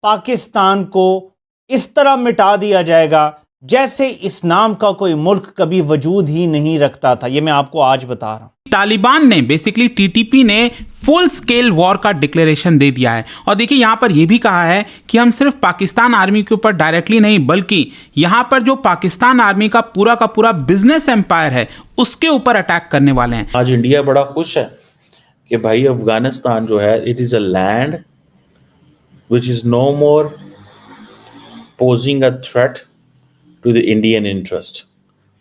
पाकिस्तान को इस तरह मिटा दिया जाएगा जैसे इस नाम का कोई मुल्क कभी वजूद ही नहीं रखता था। ये मैं आपको आज बता रहा हूं। तालिबान ने बेसिकली टीटीपी ने फुल स्केल वॉर का डिक्लेरेशन दे दिया है। और देखिए यहां पर यह भी कहा है कि हम सिर्फ पाकिस्तान आर्मी के ऊपर डायरेक्टली नहीं बल्कि यहां पर जो पाकिस्तान आर्मी का पूरा बिजनेस एम्पायर है उसके ऊपर अटैक करने वाले हैं। आज इंडिया बड़ा खुश है कि भाई अफगानिस्तान जो है it is a land which is no more posing a threat to the Indian interest.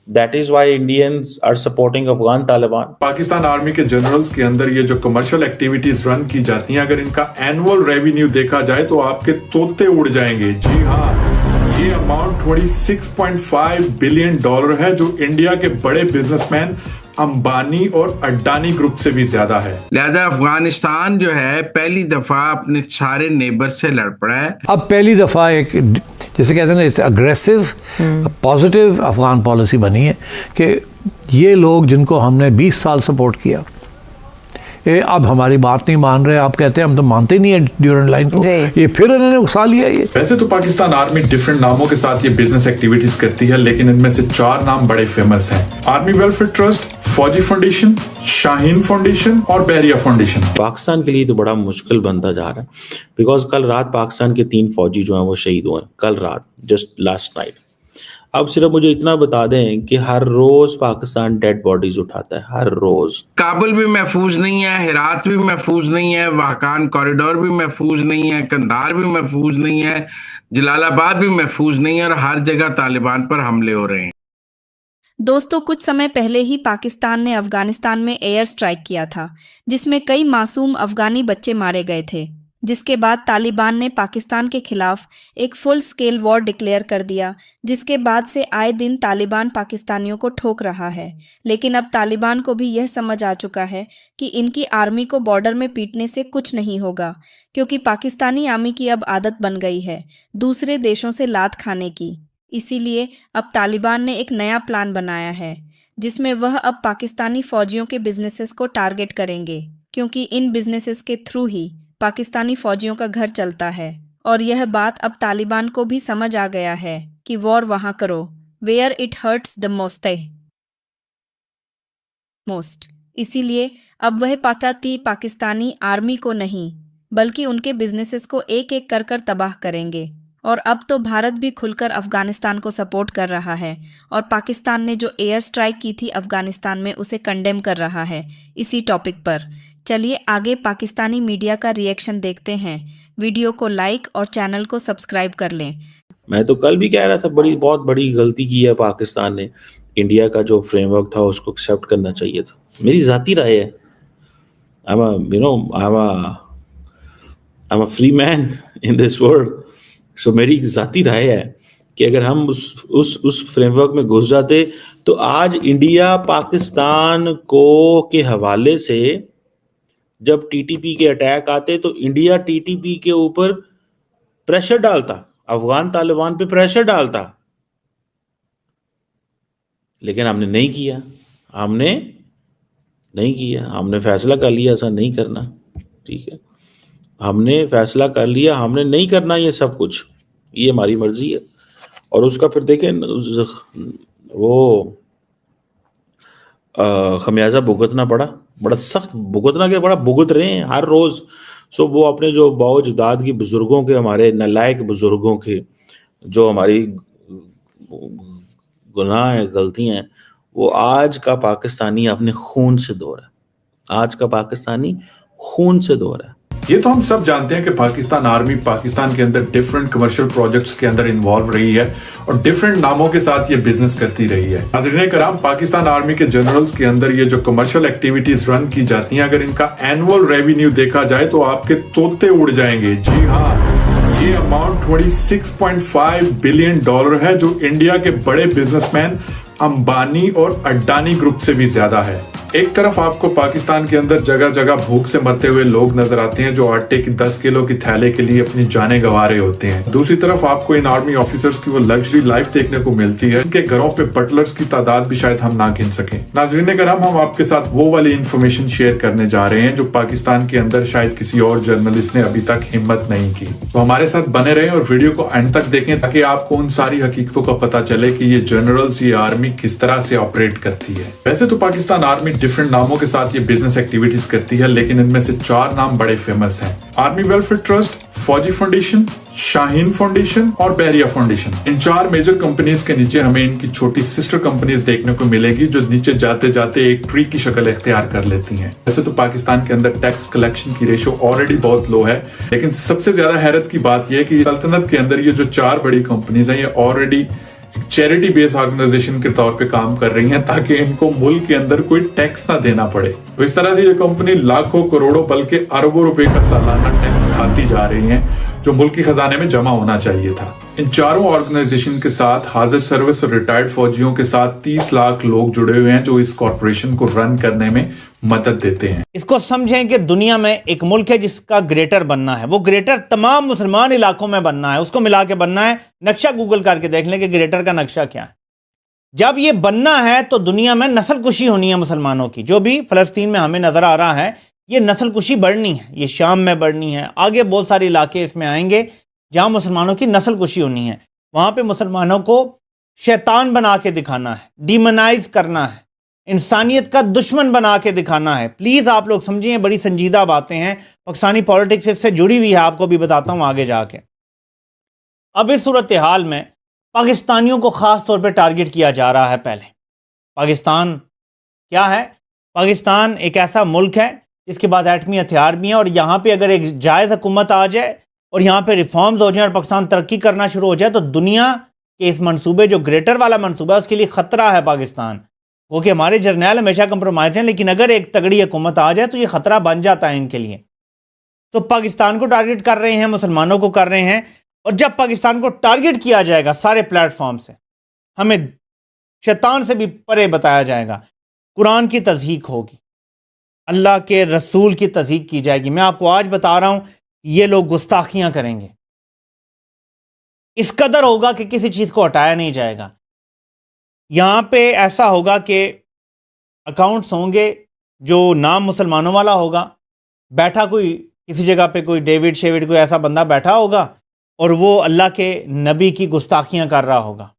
That is why Indians are supporting Afghan Taliban. Pakistan army के जनरल्स के अंदर ये जो कमर्शियल एक्टिविटीज रन की जाती हैं, अगर इनका एनुअल रेवेन्यू देखा जाए तो आपके तोते उड़ जाएंगे। जी हाँ, ये अमाउंट $26.5 बिलियन है जो इंडिया के बड़े बिजनेसमैन अंबानी और अडानी ग्रुप से भी ज्यादा है। लिहाजा अफगानिस्तान जो है पहली दफा अपने सारे नेबर से लड़ पड़ा है। अब पहली दफा एक जैसे कहते हैं ना it's aggressive positive Afghan policy बनी है कि ये लोग जिनको हमने 20 साल सपोर्ट किया ये अब हमारी बात नहीं मान रहे। आप कहते हैं हम तो मानते नहीं है ड्यूरेंट लाइन को, ये फिर इन्होंने उकसा लिया। ये वैसे तो पाकिस्तान आर्मी डिफरेंट नामों के साथ ये बिजनेस एक्टिविटीज करती है, लेकिन इनमें से 4 नाम बड़े फेमस हैं। आर्मी वेलफेयर ट्रस्ट, फौजी फाउंडेशन, शाहीन फाउंडेशन और बहरिया फाउंडेशन। पाकिस्तान के लिए तो बड़ा मुश्किल बनता जा रहा है बिकॉज कल रात पाकिस्तान के 3 फौजी जो हैं वो शहीद हुए। कल रात, जस्ट लास्ट नाइट। अब सिर्फ मुझे इतना बता दें कि हर रोज पाकिस्तान डेड बॉडीज उठाता है, हर रोज। काबुल भी महफूज नहीं है, हेरात भी महफूज नहीं है, वाकान कॉरिडोर भी महफूज नहीं है, कंधार भी महफूज नहीं है, जलालाबाद भी महफूज नहीं है और हर जगह तालिबान पर हमले हो रहे हैं। दोस्तों, कुछ समय पहले ही पाकिस्तान ने अफगानिस्तान में एयर स्ट्राइक किया था जिसमें कई मासूम अफगानी बच्चे मारे गए थे, जिसके बाद तालिबान ने पाकिस्तान के खिलाफ एक फुल स्केल वॉर डिक्लेयर कर दिया, जिसके बाद से आए दिन तालिबान पाकिस्तानियों को ठोक रहा है। लेकिन अब तालिबान को भी यह समझ आ चुका है कि इनकी आर्मी को बॉर्डर में पीटने से कुछ नहीं होगा, क्योंकि पाकिस्तानी आर्मी की अब आदत बन गई है दूसरे देशों से लात खाने की। इसीलिए अब तालिबान ने एक नया प्लान बनाया है जिसमें वह अब पाकिस्तानी फौजियों के बिजनेसेस को टारगेट करेंगे, क्योंकि इन बिजनेसेस के थ्रू ही पाकिस्तानी फौजियों का घर चलता है। और यह बात अब तालिबान को भी समझ आ गया है कि वॉर वहां करो where it hurts the most. इसीलिए अब वह पाकिस्तानी आर्मी को नहीं बल्कि उनके बिजनेसेस को एक एक कर तबाह करेंगे। और अब तो भारत भी खुलकर अफगानिस्तान को सपोर्ट कर रहा है और पाकिस्तान ने जो एयर स्ट्राइक की थी अफगानिस्तान में उसे कंडेम कर रहा है इसी टॉपिक पर। चलिए आगे पाकिस्तानी मीडिया का रिएक्शन देखते हैं। वीडियो को लाइक और चैनल को सब्सक्राइब कर लें। मैं तो कल भी कह रहा था बहुत बड़ी गलती की है पाकिस्तान ने। इंडिया का जो फ्रेमवर्क था उसको एक्सेप्ट करना चाहिए था। मेरी जाती राय है। I'm a free man in this world. So मेरी जाती राय है कि अगर हम उस फ्रेमवर्क में घुस जाते तो आज इंडिया पाकिस्तान को के हवाले से जब टीटीपी के अटैक आते तो इंडिया टीटीपी के ऊपर प्रेशर डालता, अफगान तालिबान पे प्रेशर डालता, लेकिन हमने नहीं किया। हमने फैसला कर लिया ऐसा नहीं करना। ठीक है, हमने फैसला कर लिया, हमने नहीं करना ये सब कुछ, ये हमारी मर्जी है। और उसका फिर देखें वो खमियाजा भुगतना पड़ा, बड़ा सख्त भुगतना के बड़ा भुगत रहे हैं हर रोज। सो वो अपने जो बाओजदाद की बुजुर्गों के, हमारे नालायक बुजुर्गों के जो हमारी गुनाह है, गलतियां हैं, वो आज का पाकिस्तानी अपने खून से धो रहा है। आज का पाकिस्तानी खून से धो रहा है। ये तो हम सब जानते हैं कि पाकिस्तान आर्मी पाकिस्तान के अंदर डिफरेंट कमर्शियल प्रोजेक्ट्स के अंदर इन्वॉल्व रही है और डिफरेंट नामों के साथ ये बिजनेस करती रही है। नाज़रीन कराम, पाकिस्तान आर्मी के जनरल्स के अंदर ये जो कमर्शियल एक्टिविटीज रन की जाती हैं, अगर इनका एनुअल रेवेन्यू देखा जाए तो आपके तोते उड़ जाएंगे। जी हाँ, ये अमाउंट $26.5 बिलियन है जो इंडिया के बड़े बिजनेसमैन अंबानी और अडानी ग्रुप से भी ज्यादा है। एक तरफ आपको पाकिस्तान के अंदर जगह जगह भूख से मरते हुए लोग नजर आते हैं जो आटे की 10 किलो की थैले के लिए अपनी जानें गंवा रहे होते हैं। दूसरी तरफ आपको इन आर्मी ऑफिसर्स की वो लग्जरी लाइफ देखने को मिलती है, इनके घरों पे बटलर्स की तादाद भी शायद हम ना गिन सकें। नाज़रीन करम, हम आपके साथ वो वाली इंफॉर्मेशन शेयर करने जा रहे हैं जो पाकिस्तान के अंदर शायद किसी और जर्नलिस्ट ने अभी तक हिम्मत नहीं की। तो हमारे साथ बने रहें और वीडियो को एंड तक देखें ताकि आपको उन सारी हकीकतों का पता चले कि ये जनरल्स, ये आर्मी किस तरह से ऑपरेट करती है। वैसे तो पाकिस्तान आर्मी डिफरेंट नामों के साथ ये बिजनेस एक्टिविटीज करती है, लेकिन इनमें से 4 नाम बड़े फेमस हैं। आर्मी वेलफेयर ट्रस्ट, फौजी फाउंडेशन, शाहीन फाउंडेशन और बहरिया फाउंडेशन। इन 4 मेजर कंपनीज के नीचे हमें इनकी छोटी सिस्टर कंपनीज देखने को मिलेगी जो नीचे जाते जाते एक ट्री की शक्ल इख्तियार कर लेती हैं। वैसे तो पाकिस्तान के अंदर टैक्स कलेक्शन की रेशो ऑलरेडी बहुत लो है, लेकिन सबसे ज्यादा हैरत की बात यह है कि सल्तनत के अंदर ये जो 4 बड़ी कंपनीज हैं ये ऑलरेडी चैरिटी बेस्ड ऑर्गेनाइजेशन के तौर पे काम कर रही हैं ताकि इनको मुल्क के अंदर कोई टैक्स ना देना पड़े। तो इस तरह से ये कंपनी लाखों करोड़ों बल्कि अरबों रुपए का सालाना टैक्स खाती जा रही हैं जो मुल्क के खजाने में जमा होना चाहिए था। इन चारों ऑर्गेनाइजेशन के साथ हाजिर सर्विस और रिटायर्ड फौजियों के साथ 30 लाख लोग जुड़े हुए हैं जो इस कॉर्पोरेशन को रन करने में मदद देते हैं। इसको समझें कि दुनिया में एक मुल्क है जिसका ग्रेटर बनना है, वो ग्रेटर तमाम मुसलमान इलाकों में बनना है, उसको मिला के बनना है। नक्शा गूगल करके देख लें कि ग्रेटर का नक्शा क्या है। जब ये बनना है तो दुनिया में नस्ल कुशी होनी है मुसलमानों की। जो भी फ़लस्तीन में हमें नज़र आ रहा है ये नस्ल कुशी बढ़नी है, ये शाम में बढ़नी है, आगे बहुत सारे इलाके इसमें आएंगे जहाँ मुसलमानों की नस्ल कुशी होनी है। वहाँ पे मुसलमानों को शैतान बना के दिखाना है, डिमोनाइज करना है, इंसानियत का दुश्मन बना के दिखाना है। प्लीज़ आप लोग समझिए, बड़ी संजीदा बातें हैं, पाकिस्तानी पॉलिटिक्स इससे जुड़ी हुई है, आपको भी बताता हूँ आगे जाके। अब इस सूरत हाल में पाकिस्तानियों को ख़ास तौर पे टारगेट किया जा रहा है। पहले पाकिस्तान क्या है? पाकिस्तान एक ऐसा मुल्क है जिसके बाद एटमी हथियार भी हैं, और यहाँ पे अगर एक जायज़ हुकूमत आ जाए और यहाँ पे रिफॉर्म्स हो जाए और पाकिस्तान तरक्की करना शुरू हो जाए तो दुनिया के इस मंसूबे, जो ग्रेटर वाला मंसूबा है, उसके लिए ख़तरा है पाकिस्तान। क्योंकि हमारे जर्नैल हमेशा कंप्रोमाइज हैं, लेकिन अगर एक तगड़ी हुकूमत आ जाए तो ये ख़तरा बन जाता है इनके लिए। तो पाकिस्तान को टारगेट कर रहे हैं, मुसलमानों को कर रहे हैं, और जब पाकिस्तान को टारगेट किया जाएगा सारे प्लेटफॉर्म से, हमें शैतान से भी परे बताया जाएगा, कुरान की तज़हीक होगी, अल्लाह के रसूल की तज़हीक की जाएगी। मैं आपको आज बता रहा हूँ ये लोग गुस्ताखियाँ करेंगे, इस कदर होगा कि किसी चीज़ को हटाया नहीं जाएगा। यहाँ पे ऐसा होगा कि अकाउंट्स होंगे जो नाम मुसलमानों वाला होगा, बैठा कोई किसी जगह पे कोई डेविड शेविड कोई ऐसा बंदा बैठा होगा और वो अल्लाह के नबी की गुस्ताखियाँ कर रहा होगा।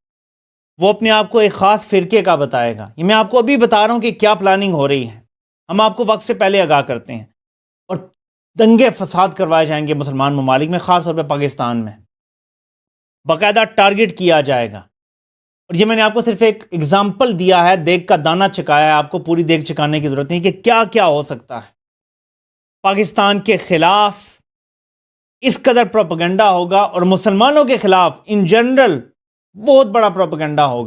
वो अपने आप को एक ख़ास फ़िरके का बताएगा। ये मैं आपको अभी बता रहा हूँ कि क्या प्लानिंग हो रही है, हम आपको वक्त से पहले आगाह करते हैं। और दंगे फसाद करवाए जाएंगे मुसलमान ममालिक में, ख़ास तौर पर पाकिस्तान में, बाकायदा टारगेट किया जाएगा। और ये मैंने आपको सिर्फ एक एग्जाम्पल दिया है, देग का दाना चकाया है, आपको पूरी देग चकाने की ज़रूरत नहीं कि क्या क्या हो सकता है। पाकिस्तान के ख़िलाफ़ इस कदर प्रोपेगेंडा होगा और मुसलमानों के ख़िलाफ़ इन जनरल बहुत बड़ा प्रोपेगेंडा होगा।